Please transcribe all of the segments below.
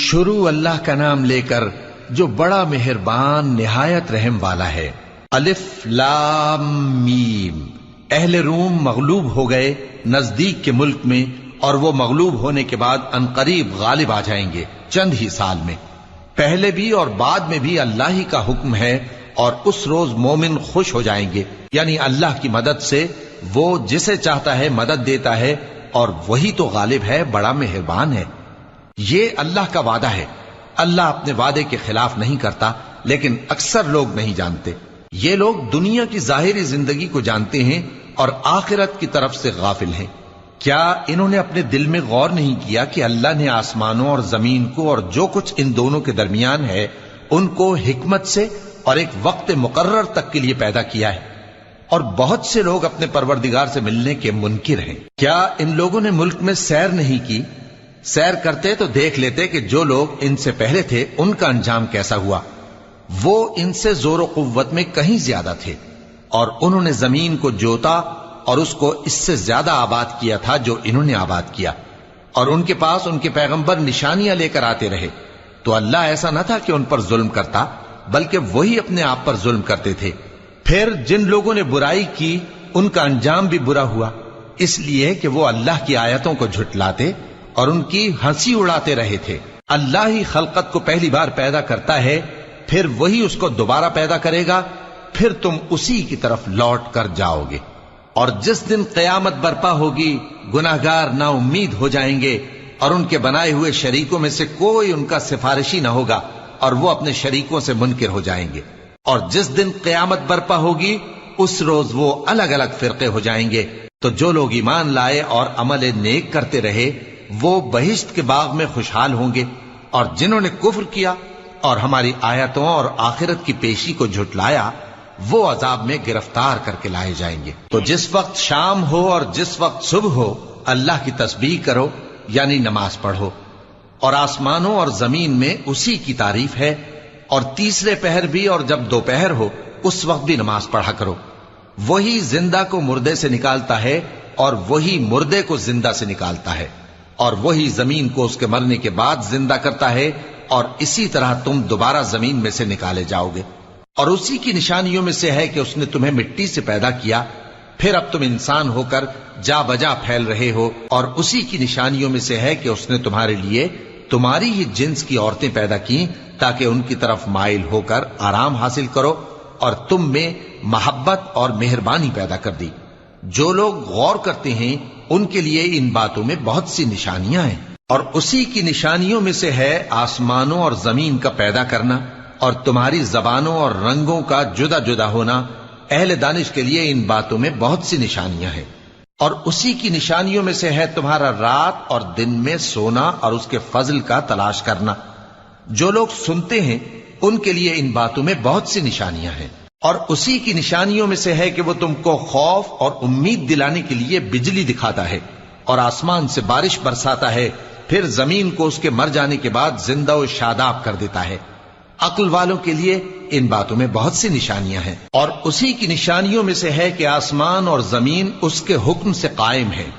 شروع اللہ کا نام لے کر جو بڑا مہربان نہایت رحم والا ہے۔ الف لام میم۔ اہل روم مغلوب ہو گئے نزدیک کے ملک میں، اور وہ مغلوب ہونے کے بعد عنقریب غالب آ جائیں گے چند ہی سال میں۔ پہلے بھی اور بعد میں بھی اللہ ہی کا حکم ہے، اور اس روز مومن خوش ہو جائیں گے، یعنی اللہ کی مدد سے وہ جسے چاہتا ہے مدد دیتا ہے، اور وہی تو غالب ہے، بڑا مہربان ہے۔ یہ اللہ کا وعدہ ہے، اللہ اپنے وعدے کے خلاف نہیں کرتا، لیکن اکثر لوگ نہیں جانتے۔ یہ لوگ دنیا کی ظاہری زندگی کو جانتے ہیں اور آخرت کی طرف سے غافل ہیں۔ کیا انہوں نے اپنے دل میں غور نہیں کیا کہ اللہ نے آسمانوں اور زمین کو اور جو کچھ ان دونوں کے درمیان ہے ان کو حکمت سے اور ایک وقت مقرر تک کے لیے پیدا کیا ہے؟ اور بہت سے لوگ اپنے پروردگار سے ملنے کے منکر ہیں۔ کیا ان لوگوں نے ملک میں سیر نہیں کی؟ سیر کرتے تو دیکھ لیتے کہ جو لوگ ان سے پہلے تھے ان کا انجام کیسا ہوا۔ وہ ان سے زور و قوت میں کہیں زیادہ تھے، اور انہوں نے زمین کو جوتا اور اس کو اس سے زیادہ آباد کیا تھا جو انہوں نے آباد کیا، اور ان کے پاس ان کے پیغمبر نشانیاں لے کر آتے رہے۔ تو اللہ ایسا نہ تھا کہ ان پر ظلم کرتا، بلکہ وہی اپنے آپ پر ظلم کرتے تھے۔ پھر جن لوگوں نے برائی کی ان کا انجام بھی برا ہوا، اس لیے کہ وہ اللہ کی آیتوں کو جھٹلاتے اور ان کی ہنسی اڑاتے رہے تھے۔ اللہ ہی خلقت کو پہلی بار پیدا کرتا ہے، پھر وہی اس کو دوبارہ پیدا کرے گا، پھر تم اسی کی طرف لوٹ کر جاؤ گے۔ اور جس دن قیامت برپا ہوگی گناہگار نا امید ہو جائیں گے، اور ان کے بنائے ہوئے شریکوں میں سے کوئی ان کا سفارشی نہ ہوگا، اور وہ اپنے شریکوں سے منکر ہو جائیں گے۔ اور جس دن قیامت برپا ہوگی اس روز وہ الگ الگ فرقے ہو جائیں گے۔ تو جو لوگ ایمان لائے اور عمل نیک کرتے رہے وہ بہشت کے باغ میں خوشحال ہوں گے، اور جنہوں نے کفر کیا اور ہماری آیتوں اور آخرت کی پیشی کو جھٹلایا وہ عذاب میں گرفتار کر کے لائے جائیں گے۔ تو جس وقت شام ہو اور جس وقت صبح ہو اللہ کی تسبیح کرو، یعنی نماز پڑھو، اور آسمانوں اور زمین میں اسی کی تعریف ہے، اور تیسرے پہر بھی اور جب دوپہر ہو اس وقت بھی نماز پڑھا کرو۔ وہی زندہ کو مردے سے نکالتا ہے اور وہی مردے کو زندہ سے نکالتا ہے، اور وہی زمین کو اس کے مرنے کے بعد زندہ کرتا ہے، اور اسی طرح تم دوبارہ زمین میں سے نکالے جاؤ گے۔ اور اسی کی نشانیوں میں سے ہے کہ اس نے تمہیں مٹی سے پیدا کیا، پھر اب تم انسان ہو کر جا بجا پھیل رہے ہو، اور اسی کی نشانیوں میں سے ہے کہ اس نے تمہارے لیے تمہاری ہی جنس کی عورتیں پیدا کی تاکہ ان کی طرف مائل ہو کر آرام حاصل کرو، اور تم میں محبت اور مہربانی پیدا کر دی۔ جو لوگ غور کرتے ہیں ان کے لیے ان باتوں میں بہت سی نشانیاں ہیں۔ اور اسی کی نشانیوں میں سے ہے آسمانوں اور زمین کا پیدا کرنا، اور تمہاری زبانوں اور رنگوں کا جدا جدا ہونا۔ اہل دانش کے لیے ان باتوں میں بہت سی نشانیاں ہیں۔ اور اسی کی نشانیوں میں سے ہے تمہارا رات اور دن میں سونا اور اس کے فضل کا تلاش کرنا۔ جو لوگ سنتے ہیں ان کے لیے ان باتوں میں بہت سی نشانیاں ہیں۔ اور اسی کی نشانیوں میں سے ہے کہ وہ تم کو خوف اور امید دلانے کے لیے بجلی دکھاتا ہے، اور آسمان سے بارش برساتا ہے، پھر زمین کو اس کے مر جانے کے بعد زندہ و شاداب کر دیتا ہے۔ عقل والوں کے لیے ان باتوں میں بہت سی نشانیاں ہیں۔ اور اسی کی نشانیوں میں سے ہے کہ آسمان اور زمین اس کے حکم سے قائم ہیں،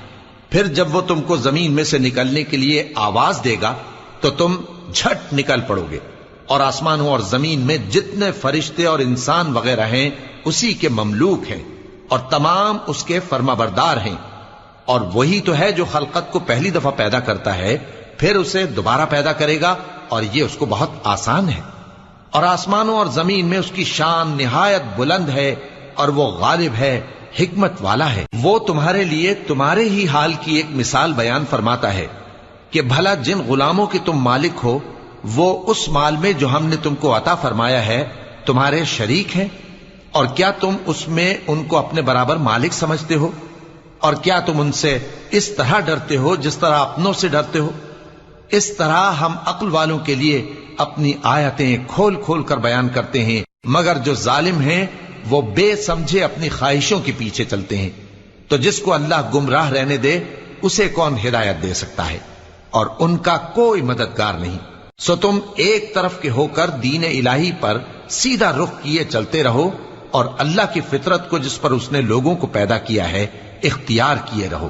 پھر جب وہ تم کو زمین میں سے نکلنے کے لیے آواز دے گا تو تم جھٹ نکل پڑو گے۔ اور آسمانوں اور زمین میں جتنے فرشتے اور انسان وغیرہ ہیں اسی کے مملوک ہیں، اور تمام اس کے فرما بردار ہیں۔ اور وہی تو ہے جو خلقت کو پہلی دفعہ پیدا کرتا ہے، پھر اسے دوبارہ پیدا کرے گا، اور یہ اس کو بہت آسان ہے۔ اور آسمانوں اور زمین میں اس کی شان نہایت بلند ہے، اور وہ غالب ہے، حکمت والا ہے۔ وہ تمہارے لیے تمہارے ہی حال کی ایک مثال بیان فرماتا ہے کہ بھلا جن غلاموں کے تم مالک ہو وہ اس مال میں جو ہم نے تم کو عطا فرمایا ہے تمہارے شریک ہیں، اور کیا تم اس میں ان کو اپنے برابر مالک سمجھتے ہو؟ اور کیا تم ان سے اس طرح ڈرتے ہو جس طرح اپنوں سے ڈرتے ہو؟ اس طرح ہم عقل والوں کے لیے اپنی آیتیں کھول کھول کر بیان کرتے ہیں، مگر جو ظالم ہیں وہ بے سمجھے اپنی خواہشوں کے پیچھے چلتے ہیں۔ تو جس کو اللہ گمراہ رہنے دے اسے کون ہدایت دے سکتا ہے، اور ان کا کوئی مددگار نہیں۔ سو تم ایک طرف کے ہو کر دین الہی پر سیدھا رخ کیے چلتے رہو، اور اللہ کی فطرت کو جس پر اس نے لوگوں کو پیدا کیا ہے اختیار کیے رہو۔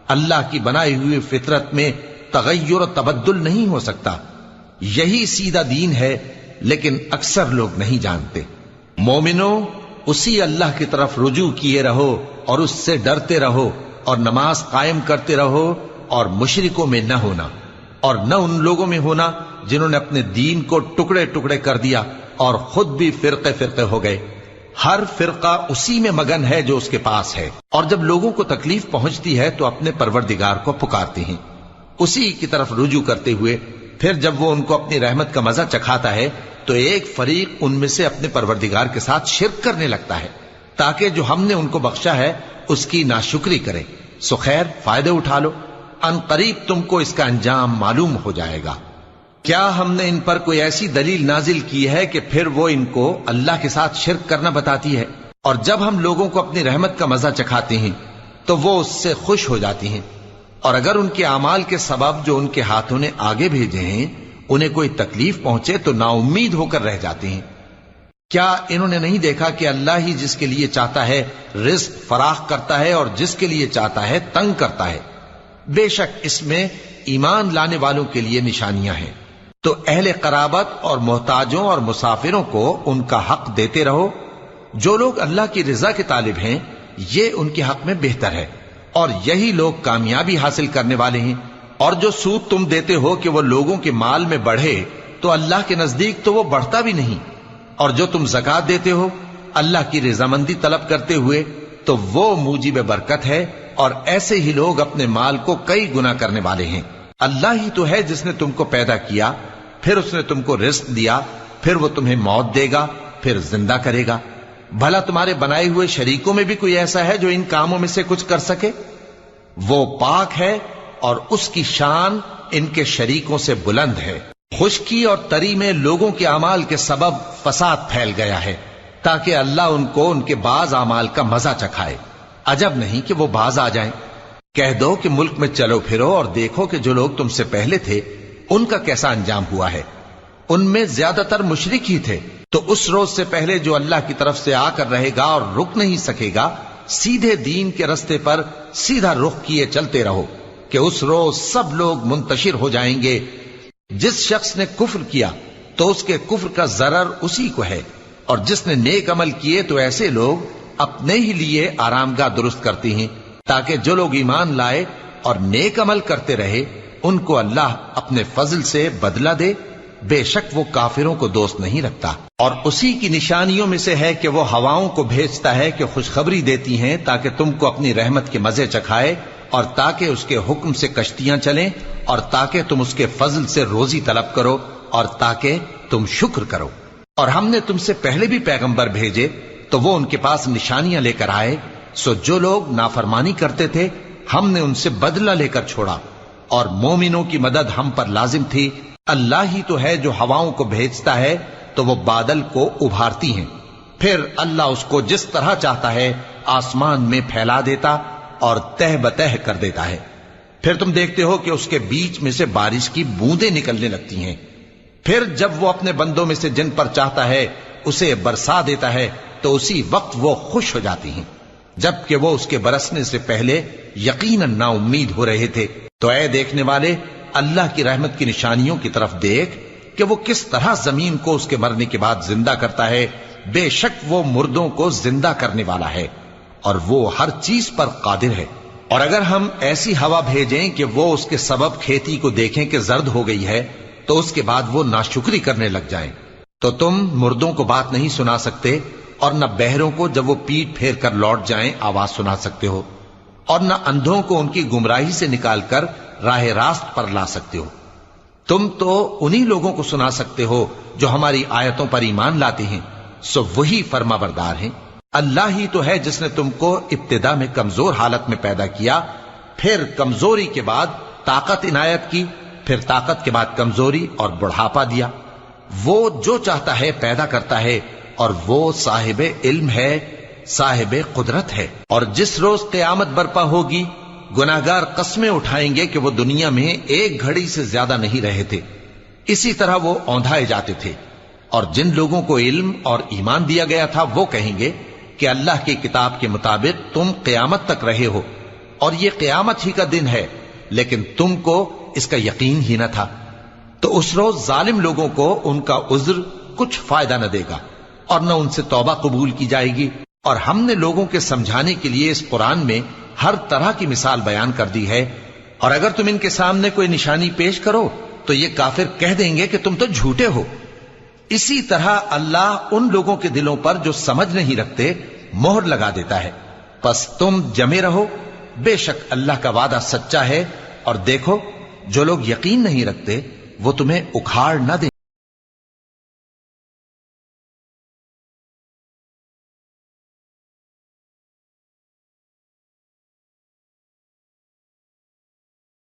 اللہ کی بنائی ہوئی فطرت میں تغیر و تبدل نہیں ہو سکتا، یہی سیدھا دین ہے، لیکن اکثر لوگ نہیں جانتے۔ مومنو، اسی اللہ کی طرف رجوع کیے رہو اور اس سے ڈرتے رہو، اور نماز قائم کرتے رہو، اور مشرکوں میں نہ ہونا، اور نہ ان لوگوں میں ہونا جنہوں نے اپنے دین کو ٹکڑے ٹکڑے کر دیا اور خود بھی فرقے فرقے ہو گئے۔ ہر فرقہ اسی میں مگن ہے جو اس کے پاس ہے، اور جب لوگوں کو تکلیف پہنچتی ہے تو اپنے پروردگار کو پکارتے ہیں، اسی کی طرف رجوع کرتے ہوئے۔ پھر جب وہ ان کو اپنی رحمت کا مزہ چکھاتا ہے تو ایک فریق ان میں سے اپنے پروردگار کے ساتھ شرک کرنے لگتا ہے، تاکہ جو ہم نے ان کو بخشا ہے اس کی ناشکری کرے۔ سو خیر، فائدے اٹھا لو، ان قریب تم کو اس کا انجام معلوم ہو جائے گا۔ کیا ہم نے ان پر کوئی ایسی دلیل نازل کی ہے کہ پھر وہ ان کو اللہ کے ساتھ شرک کرنا بتاتی ہے؟ اور جب ہم لوگوں کو اپنی رحمت کا مزہ چکھاتے ہیں تو وہ اس سے خوش ہو جاتی ہیں، اور اگر ان کے اعمال کے سبب جو ان کے ہاتھوں نے آگے بھیجے ہیں انہیں کوئی تکلیف پہنچے تو نا امید ہو کر رہ جاتے ہیں۔ کیا انہوں نے نہیں دیکھا کہ اللہ ہی جس کے لیے چاہتا ہے رزق فراخ کرتا ہے اور جس کے لیے چاہتا ہے تنگ کرتا ہے؟ بے شک اس میں ایمان لانے والوں کے لیے نشانیاں ہیں۔ تو اہل قرابت اور محتاجوں اور مسافروں کو ان کا حق دیتے رہو۔ جو لوگ اللہ کی رضا کے طالب ہیں یہ ان کے حق میں بہتر ہے، اور یہی لوگ کامیابی حاصل کرنے والے ہیں۔ اور جو سود تم دیتے ہو کہ وہ لوگوں کے مال میں بڑھے تو اللہ کے نزدیک تو وہ بڑھتا بھی نہیں، اور جو تم زکوٰۃ دیتے ہو اللہ کی رضامندی طلب کرتے ہوئے تو وہ موجب برکت ہے، اور ایسے ہی لوگ اپنے مال کو کئی گنا کرنے والے ہیں۔ اللہ ہی تو ہے جس نے تم کو پیدا کیا، پھر اس نے تم کو رزق دیا، پھر وہ تمہیں موت دے گا، پھر زندہ کرے گا۔ بھلا تمہارے بنائے ہوئے شریکوں میں بھی کوئی ایسا ہے جو ان کاموں میں سے کچھ کر سکے؟ وہ پاک ہے اور اس کی شان ان کے شریکوں سے بلند ہے۔ خشکی اور تری میں لوگوں کے اعمال کے سبب فساد پھیل گیا ہے، تاکہ اللہ ان کو ان کے بعض اعمال کا مزہ چکھائے۔ عجب نہیں کہ وہ باز آ جائیں۔ کہہ دو کہ ملک میں چلو پھرو اور دیکھو کہ جو لوگ تم سے پہلے تھے ان کا کیسا انجام ہوا ہے۔ ان میں زیادہ تر مشرک ہی تھے۔ تو اس روز سے پہلے جو اللہ کی طرف سے آ کر رہے گا اور رک نہیں سکے گا، سیدھے دین کے رستے پر سیدھا رخ کیے چلتے رہو، کہ اس روز سب لوگ منتشر ہو جائیں گے۔ جس شخص نے کفر کیا تو اس کے کفر کا ضرر اسی کو ہے، اور جس نے نیک عمل کیے تو ایسے لوگ اپنے ہی لیے آرام گاہ درست کرتے ہیں، تاکہ جو لوگ ایمان لائے اور نیک عمل کرتے رہے ان کو اللہ اپنے فضل سے بدلہ دے۔ بے شک وہ کافروں کو دوست نہیں رکھتا۔ اور اسی کی نشانیوں میں سے ہے کہ وہ ہواؤں کو بھیجتا ہے کہ خوشخبری دیتی ہیں تاکہ تم کو اپنی رحمت کے مزے چکھائے، اور تاکہ اس کے حکم سے کشتیاں چلیں، اور تاکہ تم اس کے فضل سے روزی طلب کرو، اور تاکہ تم شکر کرو۔ اور ہم نے تم سے پہلے بھی پیغمبر بھیجے تو وہ ان کے پاس نشانیاں لے کر آئے، سو جو لوگ نافرمانی کرتے تھے ہم نے ان سے بدلہ لے کر چھوڑا، اور مومنوں کی مدد ہم پر لازم تھی۔ اللہ ہی تو ہے جو ہواؤں کو بھیجتا ہے تو وہ بادل کو ابھارتی ہیں، پھر اللہ اس کو جس طرح چاہتا ہے آسمان میں پھیلا دیتا اور تہ بتہ کر دیتا ہے۔ پھر تم دیکھتے ہو کہ اس کے بیچ میں سے بارش کی بوندیں نکلنے لگتی ہیں، پھر جب وہ اپنے بندوں میں سے جن پر چاہتا ہے اسے برسا دیتا ہے تو اسی وقت وہ خوش ہو جاتی ہیں، جبکہ وہ اس کے برسنے سے پہلے یقیناً نا امید ہو رہے تھے۔ تو اے دیکھنے والے، اللہ کی رحمت کی نشانیوں کی طرف دیکھ کہ وہ کس طرح زمین کو اس کے مرنے کے بعد زندہ کرتا ہے۔ بے شک وہ مردوں کو زندہ کرنے والا ہے اور وہ ہر چیز پر قادر ہے۔ اور اگر ہم ایسی ہوا بھیجیں کہ وہ اس کے سبب کھیتی کو دیکھیں کہ زرد ہو گئی ہے تو اس کے بعد وہ ناشکری کرنے لگ جائیں، تو تم مردوں کو بات نہیں سنا سکتے، اور نہ بہروں کو جب وہ پیٹ پھیر کر لوٹ جائیں آواز سنا سکتے ہو، اور نہ اندھوں کو ان کی گمراہی سے نکال کر راہ راست پر لا سکتے ہو۔ تم تو انہی لوگوں کو سنا سکتے ہو جو ہماری آیتوں پر ایمان لاتے ہیں، سو وہی فرما بردار ہیں۔ اللہ ہی تو ہے جس نے تم کو ابتدا میں کمزور حالت میں پیدا کیا، پھر کمزوری کے بعد طاقت عنایت کی، پھر طاقت کے بعد کمزوری اور بڑھاپا دیا۔ وہ جو چاہتا ہے پیدا کرتا ہے، اور وہ صاحب علم ہے، صاحب قدرت ہے۔ اور جس روز قیامت برپا ہوگی گناہگار قسمیں اٹھائیں گے کہ وہ دنیا میں ایک گھڑی سے زیادہ نہیں رہے تھے، اسی طرح وہ اوندھائے جاتے تھے۔ اور جن لوگوں کو علم اور ایمان دیا گیا تھا وہ کہیں گے کہ اللہ کی کتاب کے مطابق تم قیامت تک رہے ہو، اور یہ قیامت ہی کا دن ہے، لیکن تم کو اس کا یقین ہی نہ تھا۔ تو اس روز ظالم لوگوں کو ان کا عذر کچھ فائدہ نہ دے گا اور نہ ان سے توبہ قبول کی جائے گی. اور ہم نے لوگوں کے سمجھانے کے لیے اس قرآن میں ہر طرح کی مثال بیان کر دی ہے، اور اگر تم ان کے سامنے کوئی نشانی پیش کرو تو یہ کافر کہہ دیں گے کہ تم تو جھوٹے ہو. اسی طرح اللہ ان لوگوں کے دلوں پر جو سمجھ نہیں رکھتے مہر لگا دیتا ہے. پس تم جمے رہو، بے شک اللہ کا وعدہ سچا ہے، اور دیکھو جو لوگ یقین نہیں رکھتے وہ تمہیں اکھاڑ نہ دیں.